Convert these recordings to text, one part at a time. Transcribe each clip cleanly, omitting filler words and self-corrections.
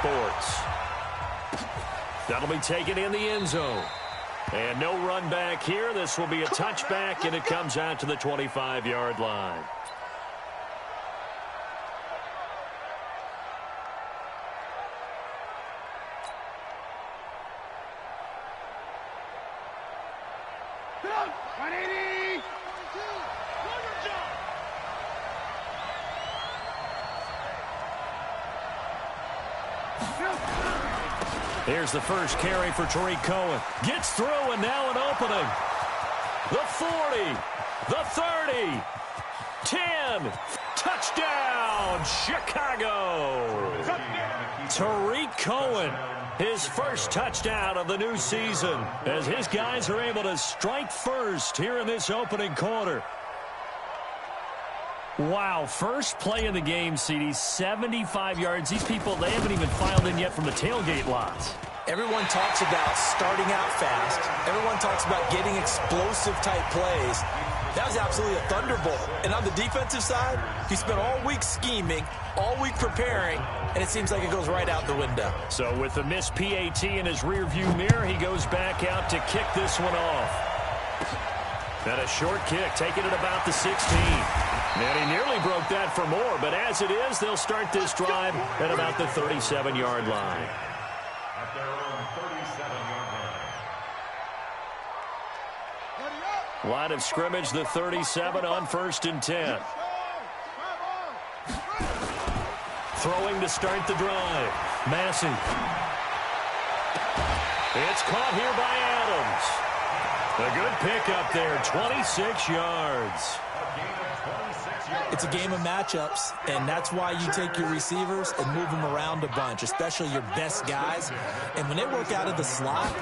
Sports. That'll be taken in the end zone. And no run back here. This will be a touchback, and it comes out to the 25-yard line. Here's the first carry for Tariq Cohen. Gets through, and now an opening. The 40, the 30, 10. Touchdown, Chicago. Tariq Cohen, his first touchdown of the new season, as his guys are able to strike first here in this opening quarter. Wow, first play in the game, CD, 75 yards. These people, they haven't even filed in yet from the tailgate lots. Everyone talks about starting out fast. Everyone talks about getting explosive-type plays. That was absolutely a thunderbolt. And on the defensive side, he spent all week scheming, all week preparing, and it seems like it goes right out the window. So with the missed PAT in his rearview mirror, he goes back out to kick this one off. And a short kick, taking it about the 16. And he nearly broke that for more, but as it is, they'll start this drive at about the 37-yard line. At their own 37-yard line. Line of scrimmage, the 37 on 1st and 10. Throwing to start the drive. Massey. It's caught here by Adams. A good pickup there, 26 yards. It's a game of matchups, and that's why you take your receivers and move them around a bunch, especially your best guys. And when they work out of the slot,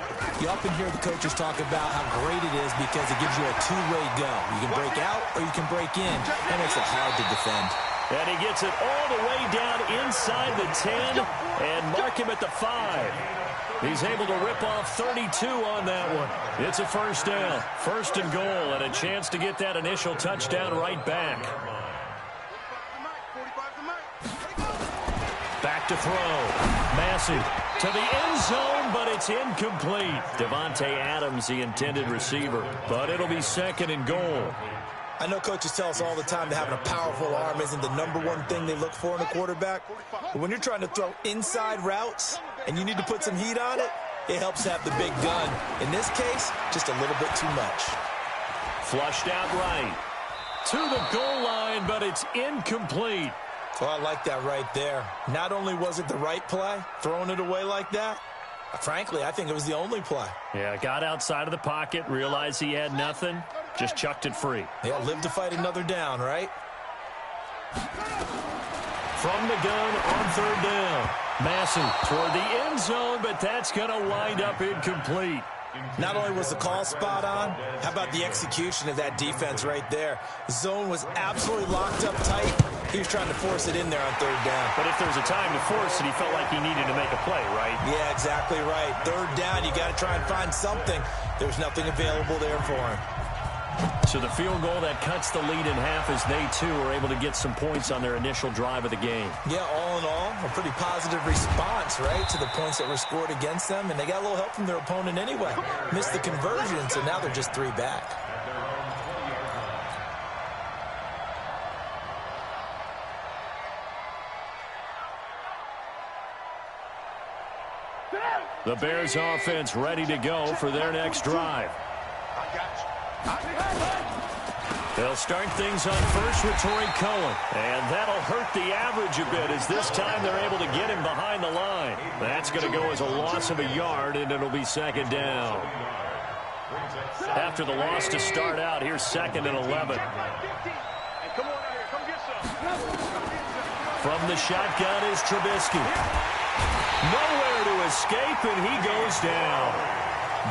you often hear the coaches talk about how great it is because it gives you a two-way go. You can break out or you can break in. That makes it hard to defend. And he gets it all the way down inside the 10 and mark him at the 5. He's able to rip off 32 on that one. It's a first down, 1st and goal, and a chance to get that initial touchdown right back. Back to throw. Massey to the end zone, but it's incomplete. Devontae Adams, the intended receiver, but it'll be 2nd and goal. I know coaches tell us all the time that having a powerful arm isn't the #1 thing they look for in a quarterback. But when you're trying to throw inside routes and you need to put some heat on it, it helps have the big gun. In this case, just a little bit too much. Flushed out right. To the goal line, but it's incomplete. Well, I like that right there. Not only was it the right play, throwing it away like that, frankly, I think it was the only play. Yeah, got outside of the pocket, realized he had nothing, just chucked it free. Yeah, live to fight another down, right? From the gun on 3rd down. Massey toward the end zone, but that's going to wind up incomplete. Not only was the call spot on, how about the execution of that defense right there? The zone was absolutely locked up tight. He was trying to force it in there on 3rd down. But if there was a time to force it, he felt like he needed to make a play, right? Yeah, exactly right. 3rd down, you got to try and find something. There's nothing available there for him. So the field goal that cuts the lead in half as they, too, are able to get some points on their initial drive of the game. Yeah, all in all, a pretty positive response, right, to the points that were scored against them. And they got a little help from their opponent anyway. Missed the conversion, so now they're just 3 back. The Bears offense ready to go for their next drive. They'll start things on first with Tariq Cohen. And that'll hurt the average a bit as this time they're able to get him behind the line. That's going to go as a loss of a yard, and it'll be 2nd down. After the loss to start out, here's 2nd and 11. From the shotgun is Trubisky. Nowhere to escape, and he goes down.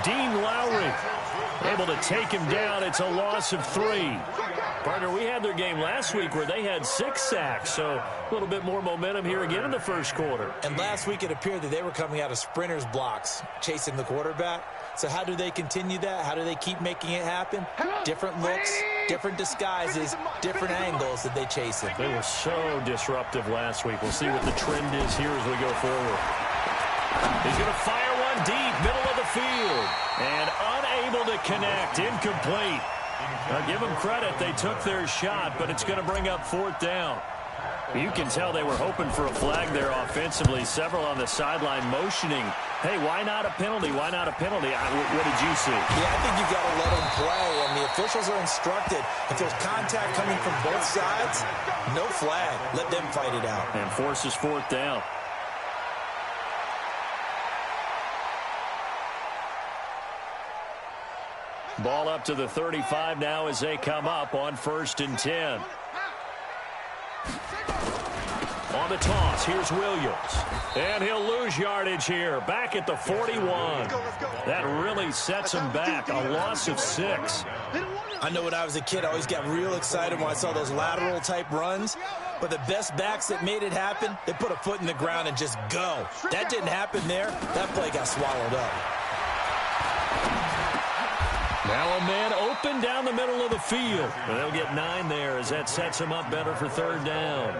Dean Lowry able to take him down. It's a loss of 3. Partner, we had their game last week where they had 6 sacks, so a little bit more momentum here again in the first quarter. And last week it appeared that they were coming out of sprinters blocks, chasing the quarterback. So how do they continue that? How do they keep making it happen? Different looks, different disguises, different angles that they chase it. They were so disruptive last week. We'll see what the trend is here as we go forward. He's going to fire one deep, middle of the field. And unable to connect, incomplete. Now, give them credit. They took their shot, but it's going to bring up 4th down. You can tell they were hoping for a flag there offensively. Several on the sideline motioning, hey, why not a penalty? Why not a penalty? What did you see? Yeah, I think you've got to let them play, and the officials are instructed. If there's contact coming from both sides, no flag. Let them fight it out. And forces 4th down. Ball up to the 35 now as they come up on 1st and 10. On the toss, here's Williams. And he'll lose yardage here. Back at the 41. That really sets him back. A loss of 6. I know when I was a kid, I always got real excited when I saw those lateral-type runs. But the best backs that made it happen, they put a foot in the ground and just go. That didn't happen there. That play got swallowed up. Now a man open down the middle of the field. And they'll get 9 there as that sets him up better for 3rd down.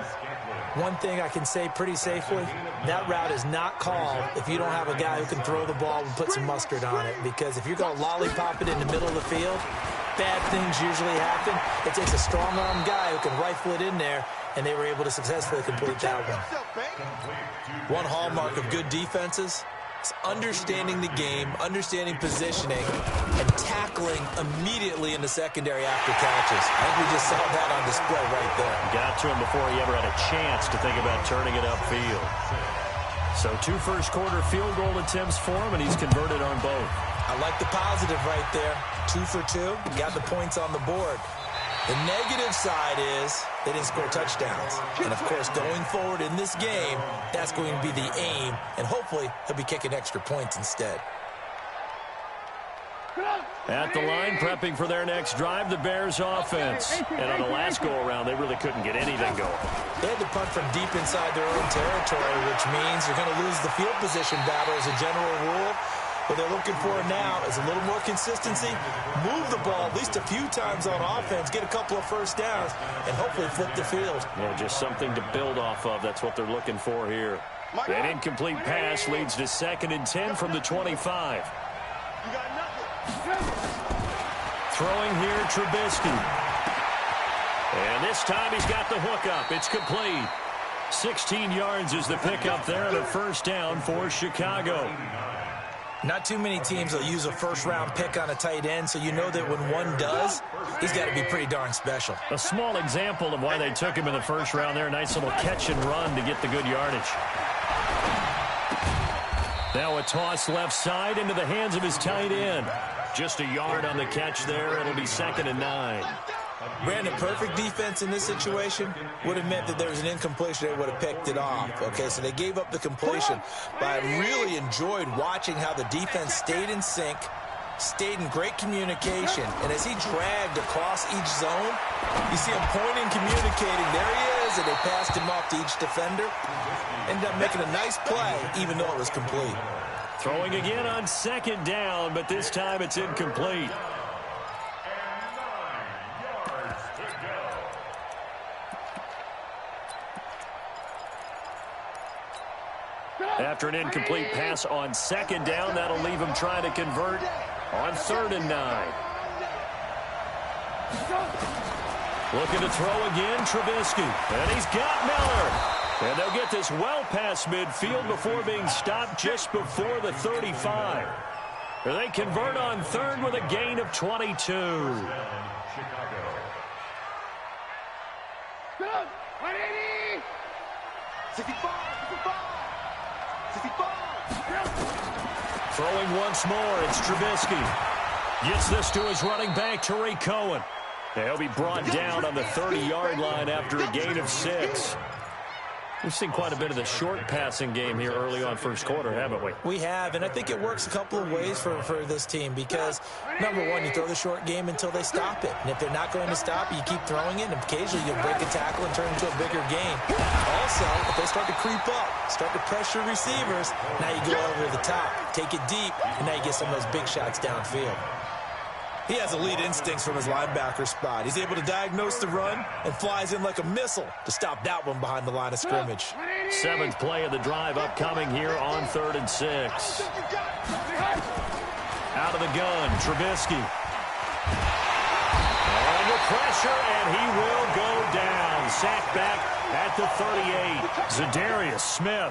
One thing I can say pretty safely, that route is not called if you don't have a guy who can throw the ball and put some mustard on it. Because if you're going to lollipop it in the middle of the field, bad things usually happen. It takes a strong-arm guy who can rifle it in there, and they were able to successfully complete that one. One hallmark of good defenses is understanding the game, understanding positioning, and tackling immediately in the secondary after catches. I think we just saw that on display right there. Got to him before he ever had a chance to think about turning it upfield. So 2 first-quarter field goal attempts for him, and he's converted on both. I like the positive right there. 2 for 2, got the points on the board. The negative side is they didn't score touchdowns. And, of course, going forward in this game, that's going to be the aim. And hopefully he'll be kicking extra points instead. At the line, prepping for their next drive, the Bears offense. And on the last go-around, they really couldn't get anything going. They had to punt from deep inside their own territory, which means you're going to lose the field position battle as a general rule. What they're looking for now is a little more consistency, move the ball at least a few times on offense, get a couple of first downs, and hopefully flip the field. Yeah, just something to build off of. That's what they're looking for here. That incomplete pass leads to 2nd and 10 from the 25. Throwing here, Trubisky. And this time he's got the hook up. It's complete. 16 yards is the pickup there and a 1st down for Chicago. Not too many teams will use a first-round pick on a tight end, so you know that when one does, he's got to be pretty darn special. A small example of why they took him in the 1st round there. Nice little catch and run to get the good yardage. Now a toss left side into the hands of his tight end. Just a yard on the catch there. It'll be 2nd and 9. Brandon, perfect defense in this situation would have meant that there was an incompletion. They would have picked it off. Okay, so they gave up the completion. But I really enjoyed watching how the defense stayed in sync, stayed in great communication. And as he dragged across each zone, you see him pointing, communicating. There he is, and they passed him off to each defender. Ended up making a nice play, even though it was complete. Throwing again on 2nd down, but this time it's incomplete. After an incomplete pass on 2nd down, that'll leave him trying to convert on 3rd and 9. Looking to throw again, Trubisky. And he's got Miller. And they'll get this well past midfield before being stopped just before the 35. They convert on 3rd with a gain of 22. Throwing once more, it's Trubisky. Gets this to his running back, Tariq Cohen. He'll be brought down on the 30-yard line after a gain of 6. We've seen quite a bit of the short passing game here early on 1st quarter, haven't we? We have, and I think it works a couple of ways for this team because, number one, you throw the short game until they stop it. And if they're not going to stop it, you keep throwing it, and occasionally you'll break a tackle and turn it into a bigger game. Also, if they start to creep up, start to pressure receivers, now you go over the top, take it deep, and now you get some of those big shots downfield. He has elite instincts from his linebacker spot. He's able to diagnose the run and flies in like a missile to stop that one behind the line of scrimmage. 7th play of the drive upcoming here on 3rd and 6. Out of the gun, Trubisky. Under pressure, and he will go down. Sacked back at the 38. Zadarius Smith